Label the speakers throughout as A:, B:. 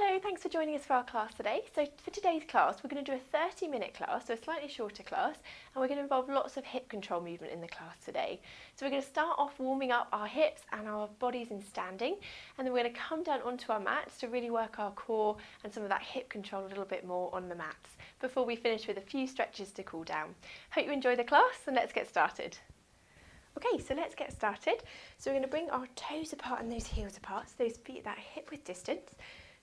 A: Hello, thanks for joining us for our class today. So for today's class, we're going to do a 30-minute class, so a slightly shorter class, and we're going to involve lots of hip control movement in the class today. So we're going to start off warming up our hips and our bodies in standing, and then we're going to come down onto our mats to really work our core and some of that hip control a little bit more on the mats before we finish with a few stretches to cool down. Hope you enjoy the class, and let's get started. Okay, so let's get started. So we're going to bring our toes apart and those heels apart, so those feet that hip width distance.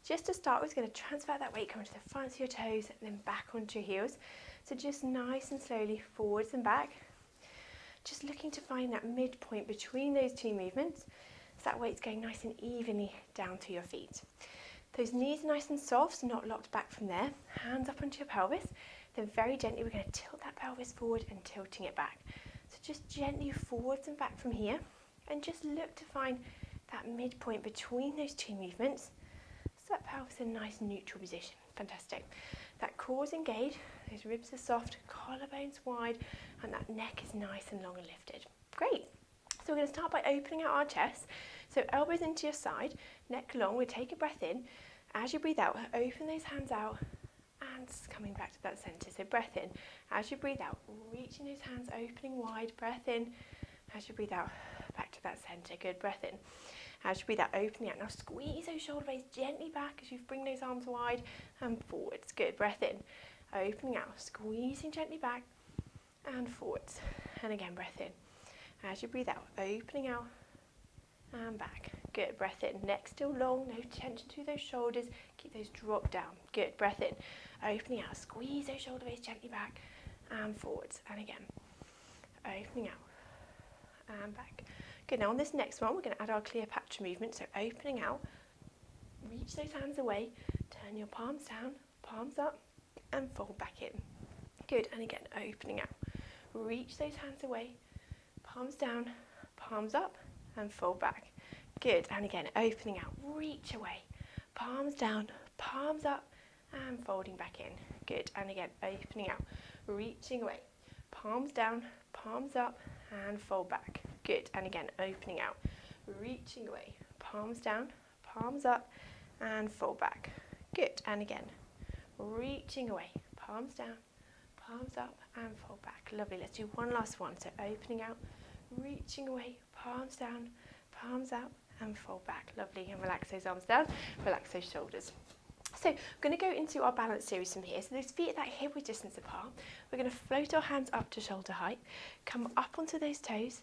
A: Just to start with, we're going to transfer that weight coming to the front of your toes and then back onto your heels. So just nice and slowly forwards and back. Just looking to find that midpoint between those two movements, so that weight's going nice and evenly down to your feet. Those knees are nice and soft, so not locked back from there. Hands up onto your pelvis. Then very gently we're going to tilt that pelvis forward and tilting it back. So just gently forwards and back from here, and just look to find that midpoint between those two movements. So that pelvis in a nice neutral position. Fantastic. That core is engaged, those ribs are soft, collarbones wide, and that neck is nice and long and lifted. Great. So we're going to start by opening out our chest. So elbows into your side, neck long. We'll take a breath in. As you breathe out, open those hands out and coming back to that centre. So breath in. As you breathe out, reaching those hands, opening wide. Breath in. As you breathe out, back to that centre. Good. Breath in. As you breathe out, opening out. Now squeeze those shoulder blades gently back as you bring those arms wide and forwards. Good. Breath in. Opening out. Squeezing gently back and forwards. And again, breath in. As you breathe out, opening out and back. Good. Breath in. Neck still long. No tension through those shoulders. Keep those drop down. Good. Breath in. Opening out. Squeeze those shoulder blades gently back and forwards. And again. Opening out and back. Good, now on this next one, we're going to add our Cleopatra movement. So opening out, reach those hands away, turn your palms down, palms up, and fold back in. Good, and again, opening out. Reach those hands away, palms down, palms up, and fold back. Good, and again, opening out, reach away, palms down, palms up, and folding back in. Good, and again, opening out, reaching away, palms down, palms up, and fold back. Good, and again, opening out, reaching away, palms down, palms up, and fold back. Good, and again, reaching away, palms down, palms up, and fold back. Lovely, let's do one last one. So opening out, reaching away, palms down, palms up, and fold back. Lovely, and relax those arms down, relax those shoulders. So we're going to go into our balance series from here. So those feet at that hip width distance apart. We're going to float our hands up to shoulder height, come up onto those toes,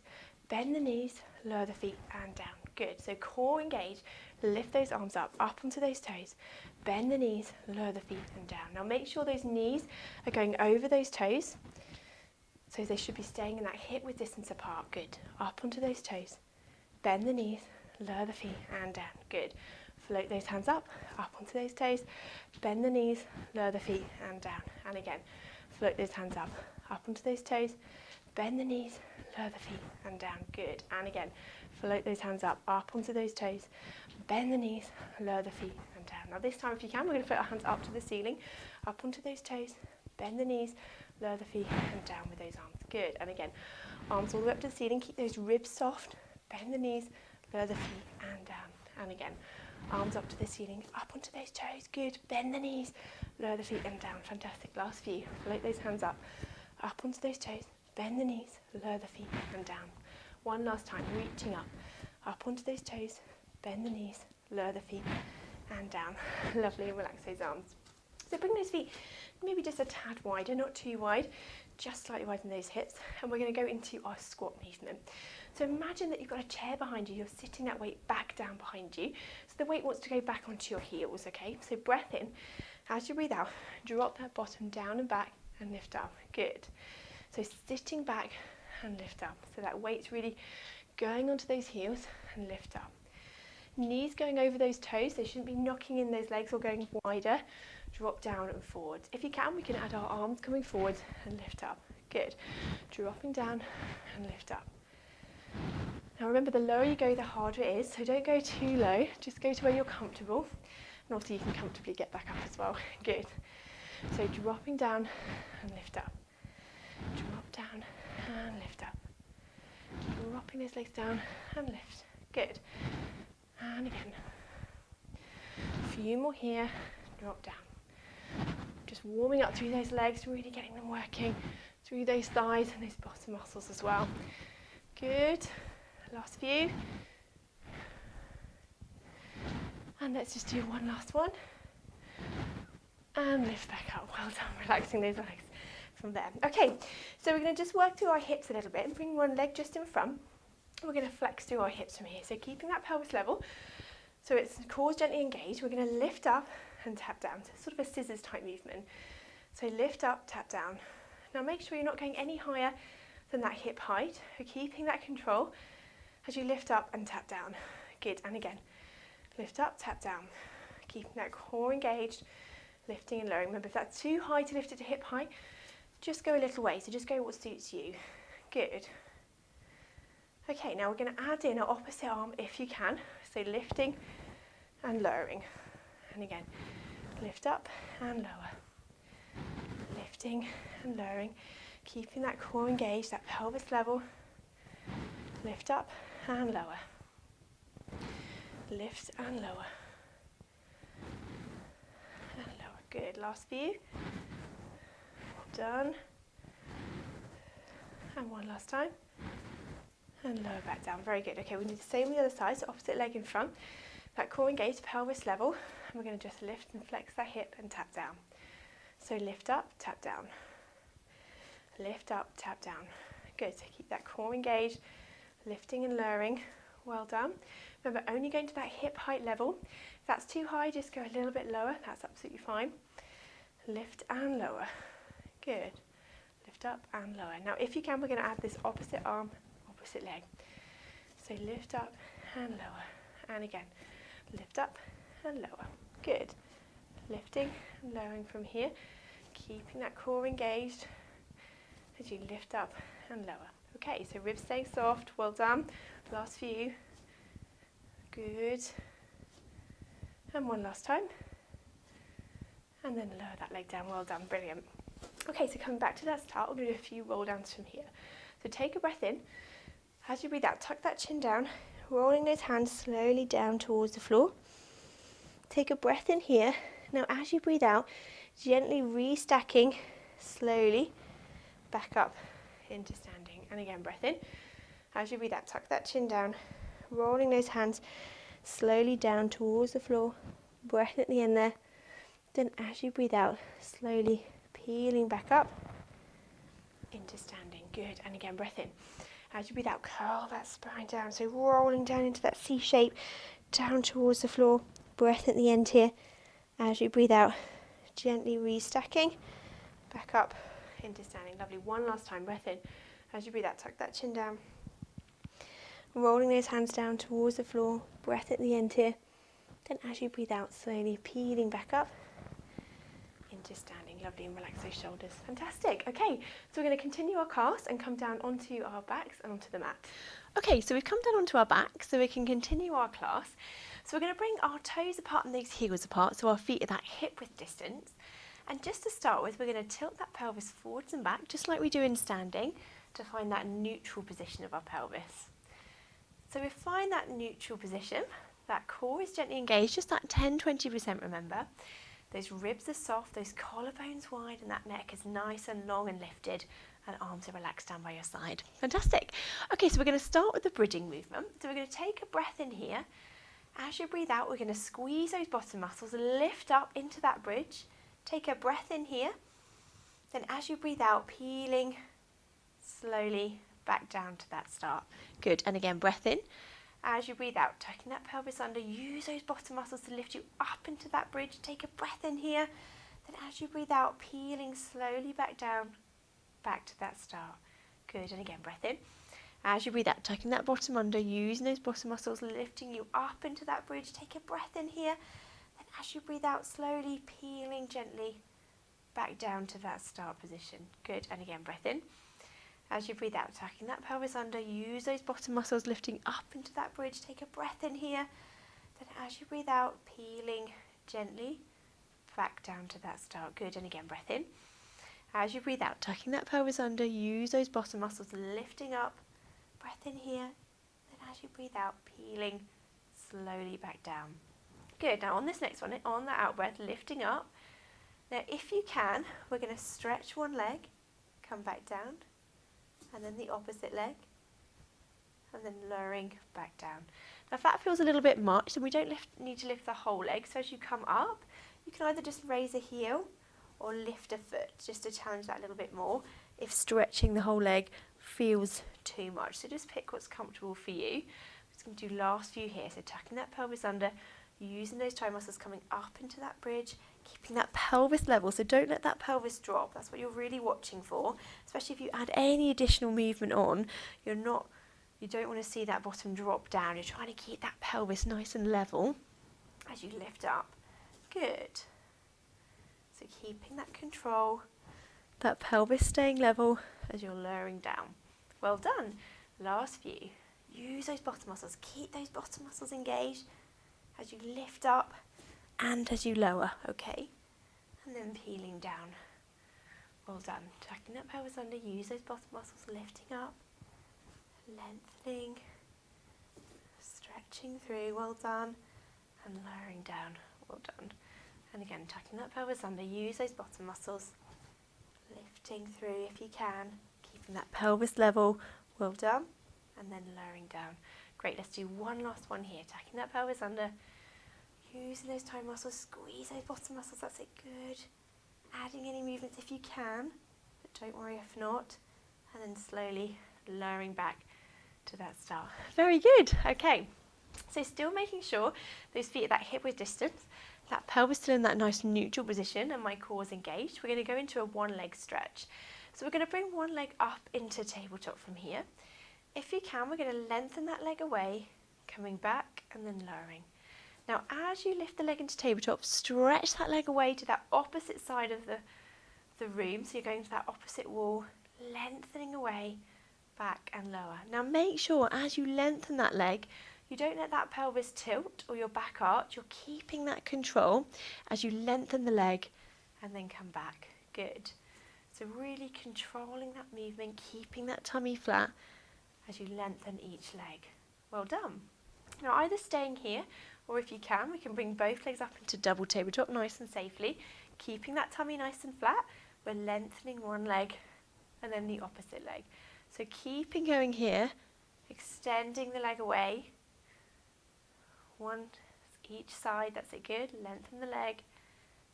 A: bend the knees, lower the feet and down. Good, so core engaged, lift those arms up onto those toes, bend the knees, lower the feet and down. Now make sure those knees are going over those toes, so they should be staying in that hip width distance apart. Good, up onto those toes, bend the knees, lower the feet and down. Good. Float those hands up onto those toes, bend the knees, lower the feet and down. And again, float those hands up onto those toes, bend the knees, lower the feet and down. Good. And again, float those hands up onto those toes, bend the knees, lower the feet and down. Now this time, if you can, we're going to float our hands up to the ceiling, up onto those toes, bend the knees, lower the feet and down with those arms. Good. And again, arms all the way up to the ceiling, keep those ribs soft, bend the knees, lower the feet and down. And again, arms up to the ceiling, up onto those toes. Good. Bend the knees, lower the feet and down. Fantastic. Last few. Float those hands up onto those toes. Bend the knees, lower the feet and down. One last time. Reaching up onto those toes. Bend the knees, lower the feet and down. Lovely. And relax those arms. So bring those feet maybe just a tad wider, not too wide, just slightly wider than those hips. And we're going to go into our squat movement. So imagine that you've got a chair behind you, you're sitting that weight back down behind you. So the weight wants to go back onto your heels, okay? So breath in, as you breathe out, drop that bottom down and back and lift up. Good. So sitting back and lift up. So that weight's really going onto those heels and lift up. Knees going over those toes, they shouldn't be knocking in those legs or going wider. Drop down and forwards. If you can, we can add our arms coming forwards and lift up. Good. Dropping down and lift up. Now remember, the lower you go, the harder it is, so don't go too low, just go to where you're comfortable, and also you can comfortably get back up as well. Good. So dropping down and lift up. Drop down and lift up. Dropping those legs down and lift. Good. And again. A few more here, drop down. Just warming up through those legs, really getting them working through those thighs and those bottom muscles as well. Good. Last few. And let's just do one last one. And lift back up. Well done, relaxing those legs from there. Okay, so we're going to just work through our hips a little bit and bring one leg just in front. We're going to flex through our hips from here. So keeping that pelvis level, so it's core gently engaged. We're going to lift up and tap down. So sort of a scissors type movement. So lift up, tap down. Now make sure you're not going any higher than that hip height. We're keeping that control as you lift up and tap down. Good, and again, lift up, tap down. Keeping that core engaged, lifting and lowering. Remember, if that's too high to lift it to hip height, just go a little way. So just go what suits you. Good. Okay, now we're going to add in our opposite arm if you can. So lifting and lowering. And again, lift up and lower. Lifting and lowering. Keeping that core engaged, that pelvis level. Lift up and lower. Lift and lower. And lower. Good. Last few. Done. And one last time. And lower back down. Very good. Okay, we do the same on the other side. So opposite leg in front. That core engaged, pelvis level. And we're going to just lift and flex that hip and tap down. So lift up, tap down. Lift up, tap down. Good. So keep that core engaged. Lifting and lowering. Well done. Remember, only going to that hip height level. If that's too high, just go a little bit lower. That's absolutely fine. Lift and lower. Good. Lift up and lower. Now, if you can, we're going to add this opposite arm, opposite leg. So lift up and lower. And again, lift up and lower. Good. Lifting and lowering from here. Keeping that core engaged as you lift up and lower. Okay, so ribs staying soft. Well done. Last few. Good. And one last time. And then lower that leg down. Well done. Brilliant. Okay, so coming back to that start, we're going to do a few roll downs from here. So take a breath in. As you breathe out, tuck that chin down, rolling those hands slowly down towards the floor. Take a breath in here. Now as you breathe out, gently restacking slowly back up into standing. And again, breath in. As you breathe out, tuck that chin down, rolling those hands slowly down towards the floor. Breath at the end there. Then as you breathe out, slowly peeling back up into standing. Good. And again, breath in. As you breathe out, curl that spine down. So rolling down into that C shape, down towards the floor. Breath at the end here. As you breathe out, gently restacking back up into standing. Lovely. One last time. Breath in. As you breathe out, tuck that chin down. Rolling those hands down towards the floor. Breath at the end here. Then as you breathe out, slowly peeling back up into standing. Lovely, and relax those shoulders. Fantastic. Okay, so we're going to continue our cast and come down onto our backs and onto the mat. Okay, so we've come down onto our backs so we can continue our class. So we're going to bring our toes apart and those heels apart so our feet are that hip width distance. And just to start with, we're going to tilt that pelvis forwards and back, just like we do in standing, to find that neutral position of our pelvis. So we find that neutral position, that core is gently engaged, just that 10-20%, remember. Those ribs are soft, those collarbones wide, and that neck is nice and long and lifted, and arms are relaxed down by your side. Fantastic. Okay, so we're going to start with the bridging movement. So we're going to take a breath in here. As you breathe out, we're going to squeeze those bottom muscles, lift up into that bridge. Take a breath in here. Then as you breathe out, peeling slowly back down to that start. Good. And again, breath in. As you breathe out, tucking that pelvis under, use those bottom muscles to lift you up into that bridge. Take a breath in here. Then as you breathe out, peeling slowly back down, back to that start. Good. And again, breath in. As you breathe out, tucking that bottom under, using those bottom muscles, lifting you up into that bridge. Take a breath in here. Then as you breathe out, slowly peeling gently back down to that start position. Good. And again, breath in. As you breathe out, tucking that pelvis under, use those bottom muscles, lifting up into that bridge. Take a breath in here. Then as you breathe out, peeling gently back down to that start. Good. And again, breath in. As you breathe out, tucking that pelvis under, use those bottom muscles, lifting up. Breath in here. Then as you breathe out, peeling slowly back down. Good. Now on this next one, on the out breath, lifting up. Now if you can, we're going to stretch one leg, come back down, and then the opposite leg, and then lowering back down. Now if that feels a little bit much, then we don't need to lift the whole leg. So as you come up, you can either just raise a heel or lift a foot, just to challenge that a little bit more if stretching the whole leg feels too much. So just pick what's comfortable for you. I'm just going to do last few here. So tucking that pelvis under, using those thigh muscles coming up into that bridge, keeping that pelvis level. So don't let that pelvis drop. That's what you're really watching for, especially if you add any additional movement on. You don't want to see that bottom drop down. You're trying to keep that pelvis nice and level as you lift up. Good. So keeping that control, that pelvis staying level as you're lowering down. Well done. Last few. Use those bottom muscles. Keep those bottom muscles engaged as you lift up and as you lower, okay? And then peeling down. Well done. Tucking that pelvis under. Use those bottom muscles, lifting up, lengthening, stretching through. Well done. And lowering down. Well done. And again, tucking that pelvis under, use those bottom muscles, lifting through if you can, keeping that pelvis level, well done, and then lowering down. Great, let's do one last one here, tucking that pelvis under, using those toe muscles, squeeze those bottom muscles, that's it, good. Adding any movements if you can, but don't worry if not, and then slowly lowering back to that start. Very good, okay. So still making sure those feet are that hip width distance, that pelvis still in that nice neutral position and my core is engaged. We're going to go into a one leg stretch. So we're going to bring one leg up into tabletop from here. If you can, we're going to lengthen that leg away, coming back and then lowering. Now as you lift the leg into tabletop, stretch that leg away to that opposite side of the room. So you're going to that opposite wall, lengthening away, back and lower. Now make sure as you lengthen that leg, you don't let that pelvis tilt or your back arch. You're keeping that control as you lengthen the leg and then come back. Good. So really controlling that movement, keeping that tummy flat as you lengthen each leg. Well done. Now either staying here or if you can, we can bring both legs up into double tabletop nice and safely, keeping that tummy nice and flat. We're lengthening one leg and then the opposite leg. So keeping going here, extending the leg away. One each side, that's it, good. Lengthen the leg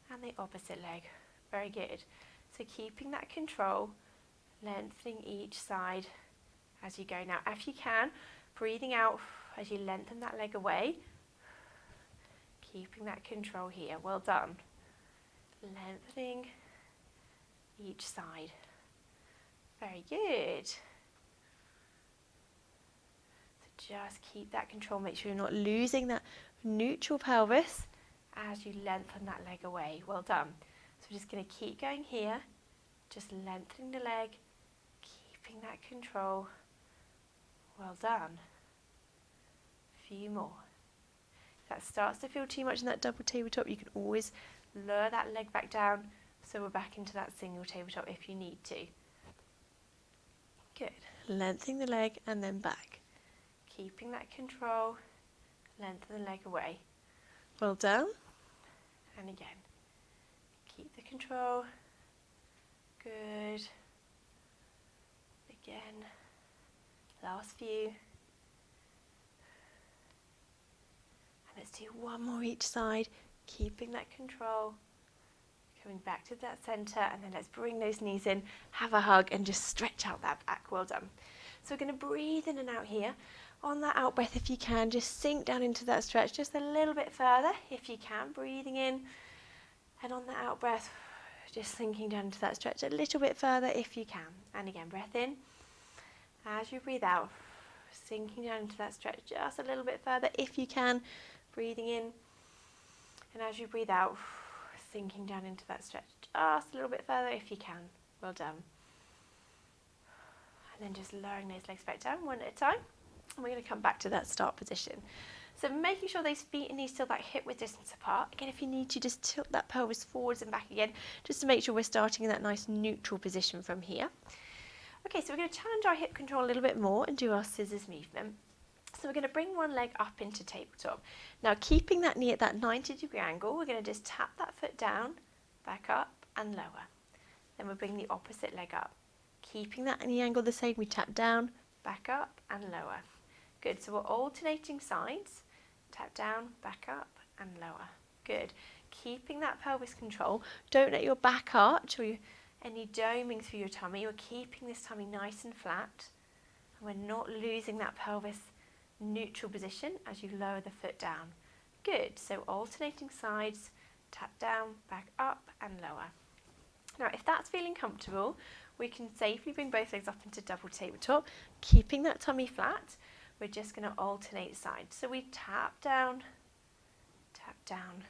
A: and the opposite leg. Very good. So keeping that control, lengthening each side as you go. Now if you can, breathing out as you lengthen that leg away, keeping that control here. Well done. Lengthening each side. Very good. Just keep that control, make sure you're not losing that neutral pelvis as you lengthen that leg away. Well done. So we're just going to keep going here, just lengthening the leg, keeping that control. Well done. A few more. If that starts to feel too much in that double tabletop, you can always lower that leg back down so we're back into that single tabletop if you need to. Good. Lengthening the leg and then back. Keeping that control, lengthen the leg away. Well done. And again. Keep the control. Good. Again. Last few. And let's do one more each side, keeping that control. Coming back to that centre, and then let's bring those knees in, have a hug and just stretch out that back. Well done. So we're going to breathe in and out here. On that out breath, if you can, just sink down into that stretch just a little bit further if you can, breathing in, and on that out breath, just sinking down into that stretch a little bit further if you can. And again, breath in. As you breathe out, sinking down into that stretch just a little bit further if you can, breathing in, and as you breathe out, sinking down into that stretch just a little bit further if you can. Well done. And then just lowering those legs back down one at a time. And we're going to come back to that start position. So making sure those feet and knees still that hip width distance apart. Again, if you need to, just tilt that pelvis forwards and back again, just to make sure we're starting in that nice neutral position from here. Okay, so we're going to challenge our hip control a little bit more and do our scissors movement. So we're going to bring one leg up into tabletop. Now keeping that knee at that 90-degree angle, we're going to just tap that foot down, back up and lower. Then we'll bring the opposite leg up. Keeping that knee angle the same, we tap down, back up and lower. Good, so we're alternating sides. Tap down, back up and lower. Good. Keeping that pelvis control. Don't let your back arch or any doming through your tummy. We're keeping this tummy nice and flat. And we're not losing that pelvis neutral position as you lower the foot down. Good, so alternating sides, tap down, back up and lower. Now if that's feeling comfortable, we can safely bring both legs up into double tabletop, keeping that tummy flat. We're just going to alternate sides. So we tap down, tap down.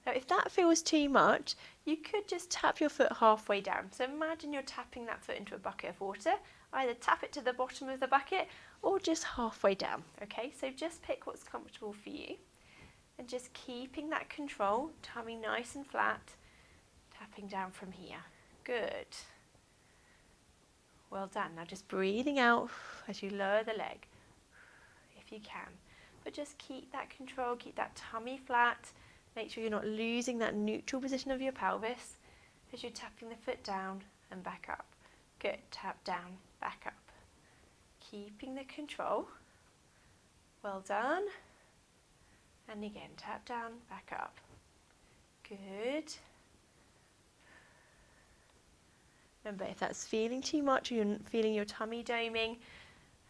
A: Now if that feels too much, you could just tap your foot halfway down. So imagine you're tapping that foot into a bucket of water. Either tap it to the bottom of the bucket or just halfway down. Okay, so just pick what's comfortable for you. And just keeping that control, tummy nice and flat, tapping down from here. Good. Well done. Now just breathing out as you lower the leg, if you can. But just keep that control, keep that tummy flat. Make sure you're not losing that neutral position of your pelvis as you're tapping the foot down and back up. Good. Tap down, back up. Keeping the control. Well done. And again, tap down, back up. Good. Remember, if that's feeling too much or you're feeling your tummy doming,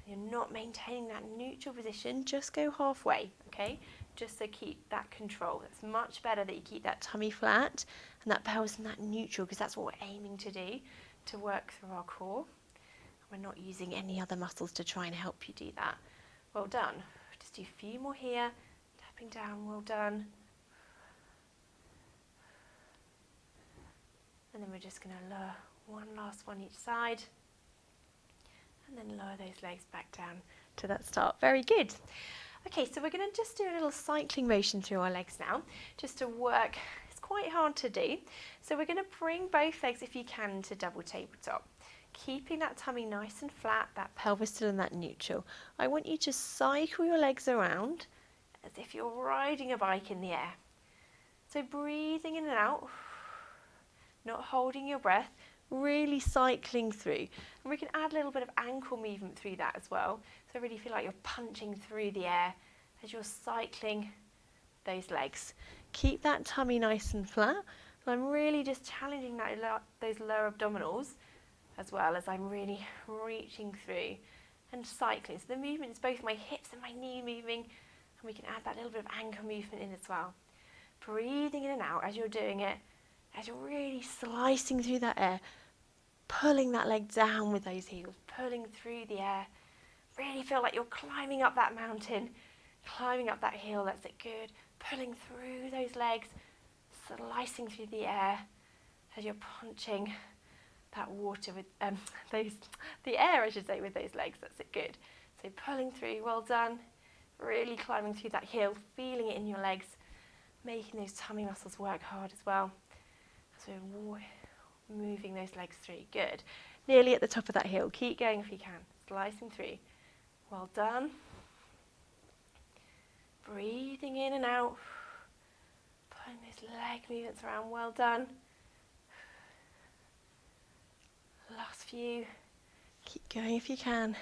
A: you're not maintaining that neutral position, just go halfway, okay? Just to keep that control. It's much better that you keep that tummy flat and that pelvis and that neutral, because that's what we're aiming to do, to work through our core. We're not using any other muscles to try and help you do that. Well done. Just do a few more here. Tapping down, well done. And then we're just going to lower one last one each side. And then lower those legs back down to that start. Very good. Okay, so we're going to just do a little cycling motion through our legs now, just to work. It's quite hard to do. So we're going to bring both legs, if you can, to double tabletop. Keeping that tummy nice and flat, that pelvis still in that neutral. I want you to cycle your legs around as if you're riding a bike in the air. So breathing in and out, not holding your breath, really cycling through. And we can add a little bit of ankle movement through that as well. So really feel like you're punching through the air as you're cycling those legs. Keep that tummy nice and flat. And I'm really just challenging those lower abdominals as well as I'm really reaching through and cycling. So the movement is both my hips and my knee moving, and we can add that little bit of ankle movement in as well. Breathing in and out as you're doing it, as you're really slicing through that air, pulling that leg down with those heels, pulling through the air. Really feel like you're climbing up that mountain, climbing up that hill. That's it, good. Pulling through those legs, slicing through the air as you're punching that water with the air, I should say, with those legs. That's it, good. So pulling through, well done. Really climbing through that hill, feeling it in your legs, making those tummy muscles work hard as well. So moving those legs through, good. Nearly at the top of that hill. Keep going if you can. Slicing through. Well done. Breathing in and out. Pulling those leg movements around. Well done. Last few. Keep going if you can.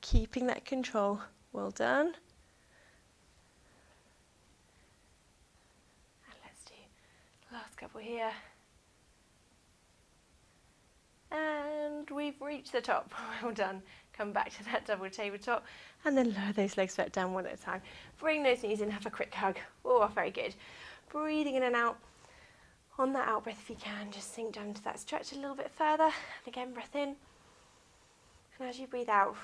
A: Keeping that control. Well done. And let's do last couple here. And we've reached the top. Well done. Come back to that double tabletop and then lower those legs back down one at a time. Bring those knees in, have a quick hug. Oh, very good. Breathing in and out. On that out breath, if you can, just sink down into that stretch a little bit further. And again, breath in. And as you breathe out,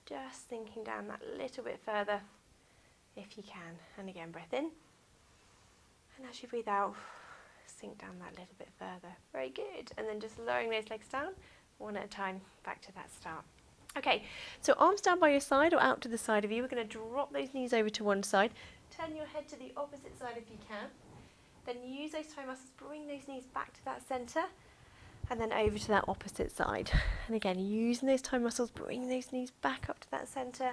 A: just sinking down that little bit further if you can. And again, breath in. And as you breathe out, sink down that little bit further. Very good. And then just lowering those legs down one at a time, back to that start. Okay, so arms down by your side or out to the side of you. We're going to drop those knees over to one side. Turn your head to the opposite side if you can. Then use those toe muscles, bring those knees back to that centre and then over to that opposite side. And again, using those toe muscles, bring those knees back up to that centre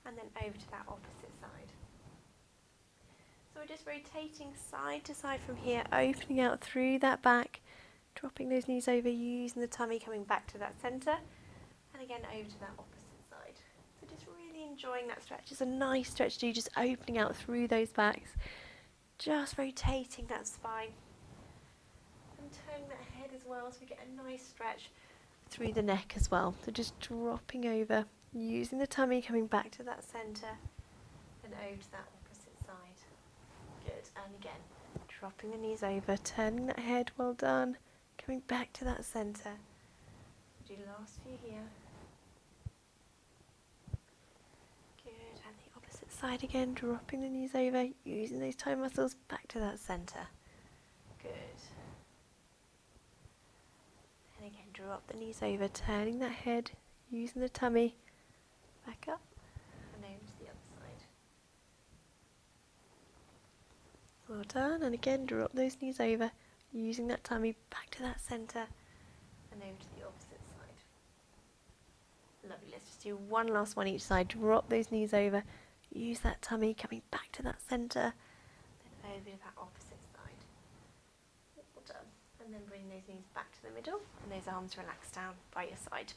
A: and then over to that opposite side. So we're just rotating side to side from here, opening out through that back, dropping those knees over, using the tummy, coming back to that centre, and again over to that opposite side. So just really enjoying that stretch. It's a nice stretch to do, just opening out through those backs, just rotating that spine, and turning that head as well, so we get a nice stretch through the neck as well. So just dropping over, using the tummy, coming back to that centre, and over to that opposite side. Good, and again, dropping the knees over, turning that head, well done, coming back to that centre. Do the last few here. Good, and the opposite side again, dropping the knees over, using those toe muscles, back to that centre. Good. And again, drop the knees over, turning that head, using the tummy, back up, and over to the other side. Well done, and again, drop those knees over, using that tummy, back to that centre, and over to the opposite side. Lovely, let's just do one last one each side. Drop those knees over, use that tummy, coming back to that centre, then over to that opposite side. Well done. And then bring those knees back to the middle, and those arms relax down by your side.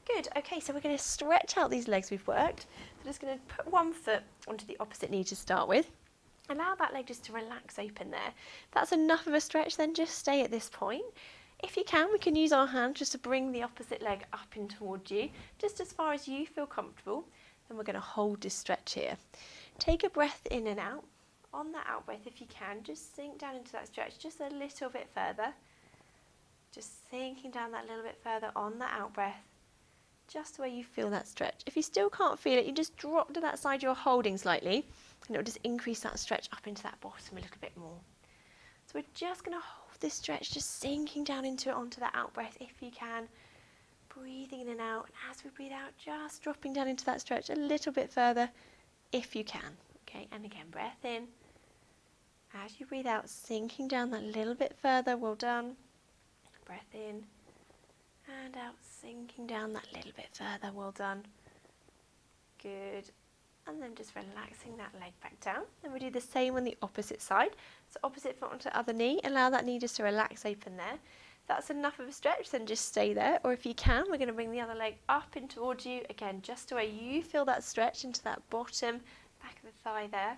A: Good, okay, so we're going to stretch out these legs we've worked. So just going to put one foot onto the opposite knee to start with. Allow that leg just to relax open there. If that's enough of a stretch, then just stay at this point. If you can, we can use our hands just to bring the opposite leg up in towards you, just as far as you feel comfortable. Then we're going to hold this stretch here. Take a breath in and out. On that out breath, if you can, just sink down into that stretch just a little bit further. Just sinking down that little bit further on that out breath, just where you feel that stretch. If you still can't feel it, you just drop to that side you're holding slightly, and it'll just increase that stretch up into that bottom a little bit more. So we're just going to hold this stretch, just sinking down into it onto that out breath if you can. Breathing in and out, and as we breathe out, just dropping down into that stretch a little bit further if you can. Okay, and again, breath in. As you breathe out, sinking down that little bit further. Well done. Breath in and out, sinking down that little bit further. Well done. Good. And then just relaxing that leg back down. Then we do the same on the opposite side. So opposite foot onto the other knee. Allow that knee just to relax open there. If that's enough of a stretch, then just stay there. Or if you can, we're going to bring the other leg up in towards you. Again, just to where you feel that stretch into that bottom, back of the thigh there.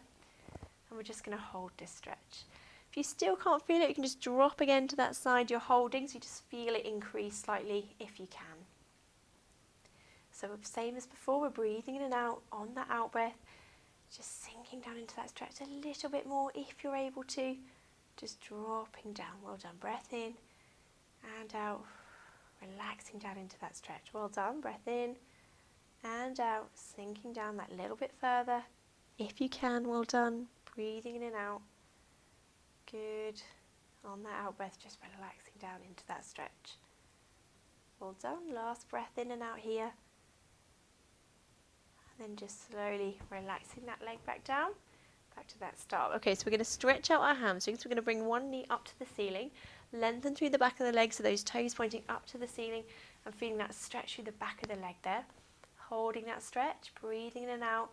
A: And we're just going to hold this stretch. If you still can't feel it, you can just drop again to that side you're holding, so you just feel it increase slightly if you can. So same as before, we're breathing in and out on that out breath, just sinking down into that stretch a little bit more if you're able to, just dropping down. Well done. Breath in and out, relaxing down into that stretch. Well done. Breath in and out, sinking down that little bit further if you can. Well done. Breathing in and out. Good. On that out breath, just relaxing down into that stretch. Well done. Last breath in and out here. And then just slowly relaxing that leg back down, back to that start. Okay, so we're going to stretch out our hamstrings. We're going to bring one knee up to the ceiling, lengthen through the back of the leg, so those toes pointing up to the ceiling, and feeling that stretch through the back of the leg there. Holding that stretch, breathing in and out.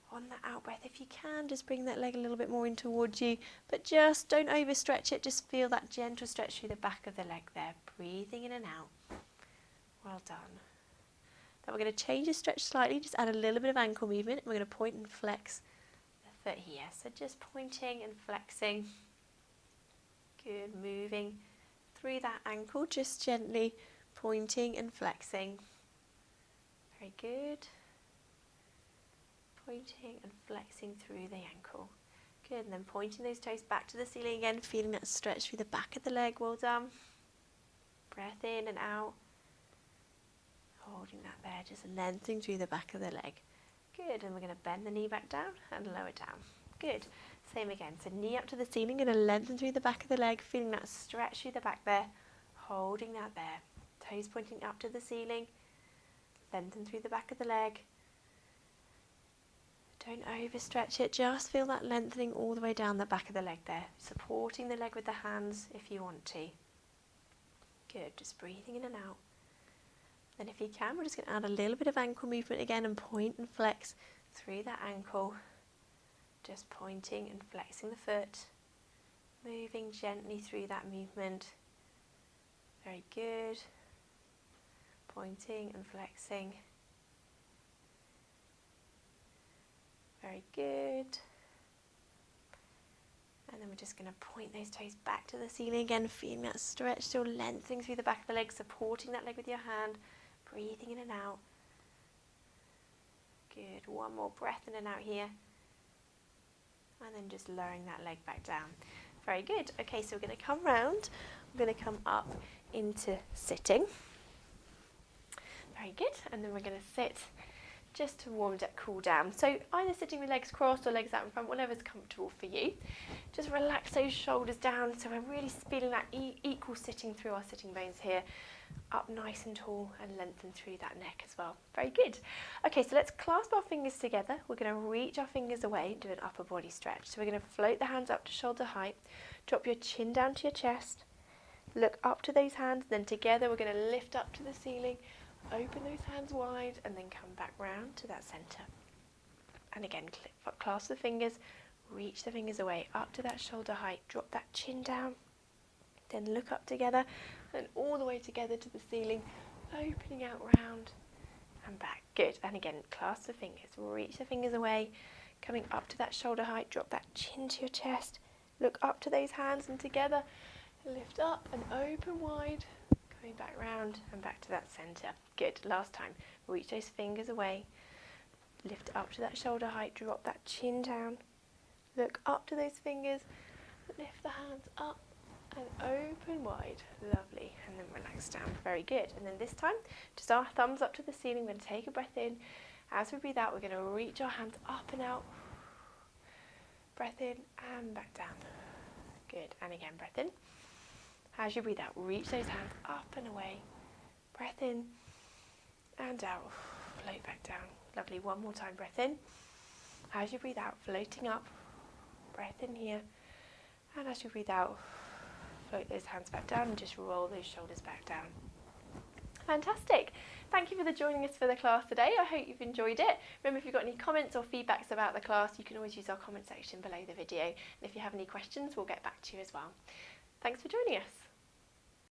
A: On that out breath, if you can, just bring that leg a little bit more in towards you, but just don't overstretch it. Just feel that gentle stretch through the back of the leg there. Breathing in and out. Well done. Then we're going to change the stretch slightly, just add a little bit of ankle movement. We're going to point and flex the foot here. So just pointing and flexing. Good. Moving through that ankle, just gently pointing and flexing. Very good. Pointing and flexing through the ankle. Good, and then pointing those toes back to the ceiling again, feeling that stretch through the back of the leg. Well done. Breath in and out. Holding that there, just lengthening through the back of the leg. Good, and we're going to bend the knee back down and lower down. Good, same again. So knee up to the ceiling, going to lengthen through the back of the leg, feeling that stretch through the back there. Holding that there. Toes pointing up to the ceiling. Lengthen through the back of the leg. Don't overstretch it, just feel that lengthening all the way down the back of the leg there, supporting the leg with the hands if you want to. Good, just breathing in and out. Then if you can, we're just going to add a little bit of ankle movement again and point and flex through that ankle, just pointing and flexing the foot, moving gently through that movement. Very good. Pointing and flexing. Very good. And then we're just going to point those toes back to the ceiling again, feeling that stretch, still lengthening through the back of the leg, supporting that leg with your hand, breathing in and out. Good. One more breath in and out here. And then just lowering that leg back down. Very good. Okay, so we're going to come round. We're going to come up into sitting. Very good. And then we're going to sit just to warm up, cool down. So either sitting with legs crossed or legs out in front, whatever's comfortable for you. Just relax those shoulders down. So we're really feeling that equal sitting through our sitting bones here. Up nice and tall and lengthen through that neck as well. Very good. Okay, so let's clasp our fingers together. We're going to reach our fingers away and do an upper body stretch. So we're going to float the hands up to shoulder height. Drop your chin down to your chest. Look up to those hands. Then together we're going to lift up to the ceiling. Open those hands wide and then come back round to that centre. And again, clasp the fingers, reach the fingers away up to that shoulder height, drop that chin down, then look up together and all the way together to the ceiling, opening out round and back. Good. And again, clasp the fingers, reach the fingers away, coming up to that shoulder height, drop that chin to your chest, look up to those hands and together, lift up and open wide. Coming back round and back to that centre. Good. Last time. Reach those fingers away. Lift up to that shoulder height. Drop that chin down. Look up to those fingers. Lift the hands up and open wide. Lovely. And then relax down. Very good. And then this time, just our thumbs up to the ceiling. We're going to take a breath in. As we breathe out, we're going to reach our hands up and out. Breath in and back down. Good. And again, breath in. As you breathe out, reach those hands up and away. Breath in and out. Float back down. Lovely. One more time. Breath in. As you breathe out, floating up. Breath in here. And as you breathe out, float those hands back down and just roll those shoulders back down. Fantastic. Thank you for joining us for the class today. I hope you've enjoyed it. Remember, if you've got any comments or feedbacks about the class, you can always use our comment section below the video. And if you have any questions, we'll get back to you as well. Thanks for joining us.